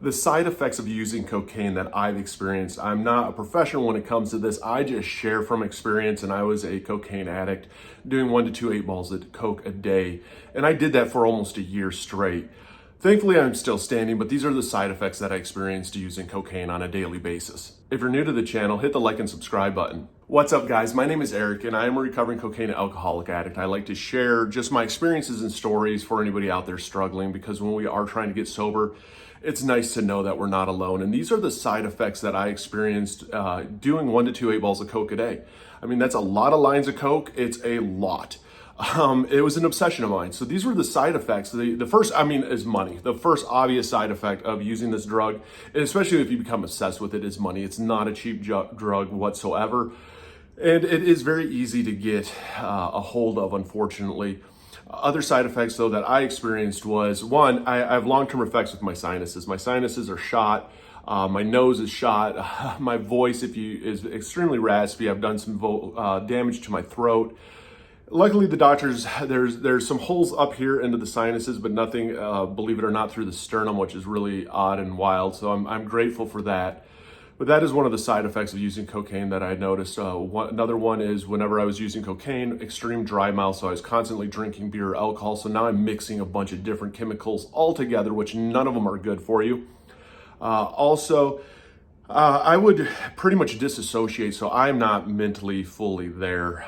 the side effects of using cocaine that I've experienced. I'm not a professional when it comes to this. I just share from experience, and I was a cocaine addict doing 1 to 2 8-balls of coke a day. And I did that for almost a year straight. Thankfully, I'm still standing, but these are the side effects that I experienced using cocaine on a daily basis. If you're new to the channel, hit the like and subscribe button. What's up, guys? My name is Eric, and I am a recovering cocaine and alcoholic addict. I like to share just my experiences and stories for anybody out there struggling, because when we are trying to get sober, it's nice to know that we're not alone. And these are the side effects that I experienced doing 1 to 2 8-balls of coke a day. I mean, that's a lot of lines of coke. It's a lot. It was an obsession of mine. So these were the side effects. The first, is money. The first obvious side effect of using this drug, and especially if you become obsessed with it, is money. It's not a cheap drug whatsoever. And it is very easy to get a hold of, unfortunately. Other side effects, though, that I experienced was, one, I have long-term effects with my sinuses. My sinuses are shot. My nose is shot. My voice, is extremely raspy. I've done some damage to my throat. Luckily, the doctors, there's some holes up here into the sinuses, but nothing, believe it or not, through the sternum, which is really odd and wild. So I'm grateful for that. But that is one of the side effects of using cocaine that I noticed. Another one is whenever I was using cocaine, extreme dry mouth. So I was constantly drinking beer or alcohol. So now I'm mixing a bunch of different chemicals all together, which none of them are good for you. I would pretty much disassociate, so I'm not mentally fully there.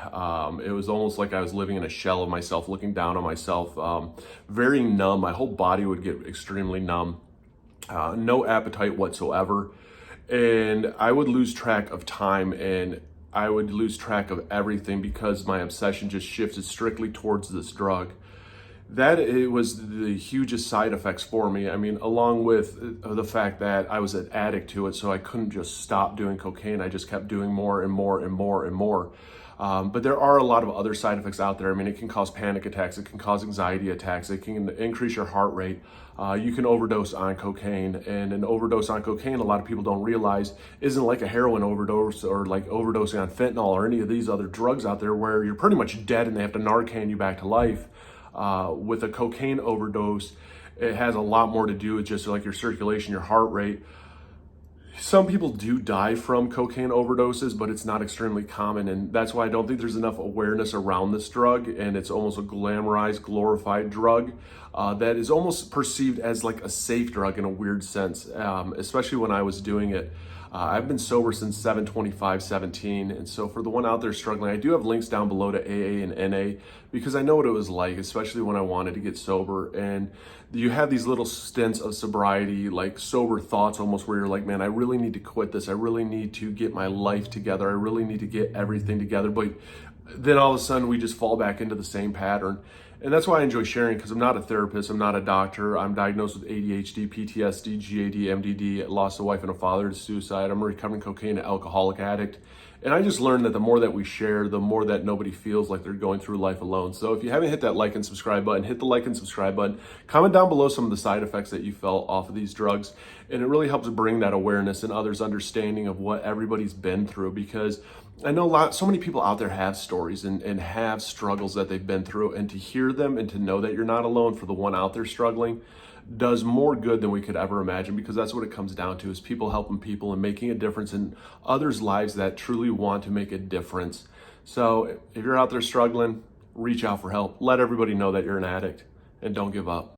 It was almost like I was living in a shell of myself, looking down on myself, very numb. My whole body would get extremely numb, no appetite whatsoever. And I would lose track of time, and I would lose track of everything because my obsession just shifted strictly towards this drug. It was the hugest side effects for me. I mean, along with the fact that I was an addict to it, so I couldn't just stop doing cocaine. I just kept doing more and more and more and more. But there are a lot of other side effects out there. I mean, it can cause panic attacks. It can cause anxiety attacks. It can increase your heart rate. You can overdose on cocaine, and an overdose on cocaine, a lot of people don't realize, isn't like a heroin overdose or like overdosing on fentanyl or any of these other drugs out there where you're pretty much dead and they have to Narcan you back to life. With a cocaine overdose, it has a lot more to do with just like your circulation, your heart rate. Some people do die from cocaine overdoses, but it's not extremely common. And that's why I don't think there's enough awareness around this drug. And it's almost a glamorized, glorified drug that is almost perceived as like a safe drug in a weird sense, especially when I was doing it. I've been sober since 7/25/17, and so for the one out there struggling, I do have links down below to AA and NA because I know what it was like, especially when I wanted to get sober. And you have these little stints of sobriety, like sober thoughts almost, where you're like, man, I really need to quit this. I really need to get my life together. I really need to get everything together. But then all of a sudden we just fall back into the same pattern. And that's why I enjoy sharing, because I'm not a therapist, I'm not a doctor. I'm diagnosed with ADHD, PTSD, GAD, MDD, lost a wife and a father to suicide. I'm a recovering cocaine and alcoholic addict. And I just learned that the more that we share, the more that nobody feels like they're going through life alone. So if you haven't hit that like and subscribe button, hit the like and subscribe button. Comment down below some of the side effects that you felt off of these drugs. And it really helps bring that awareness and others' understanding of what everybody's been through, because I know so many people out there have stories and have struggles that they've been through, and to hear them and to know that you're not alone for the one out there struggling does more good than we could ever imagine, because that's what it comes down to, is people helping people and making a difference in others' lives that truly want to make a difference. So if you're out there struggling, reach out for help. Let everybody know that you're an addict, and don't give up.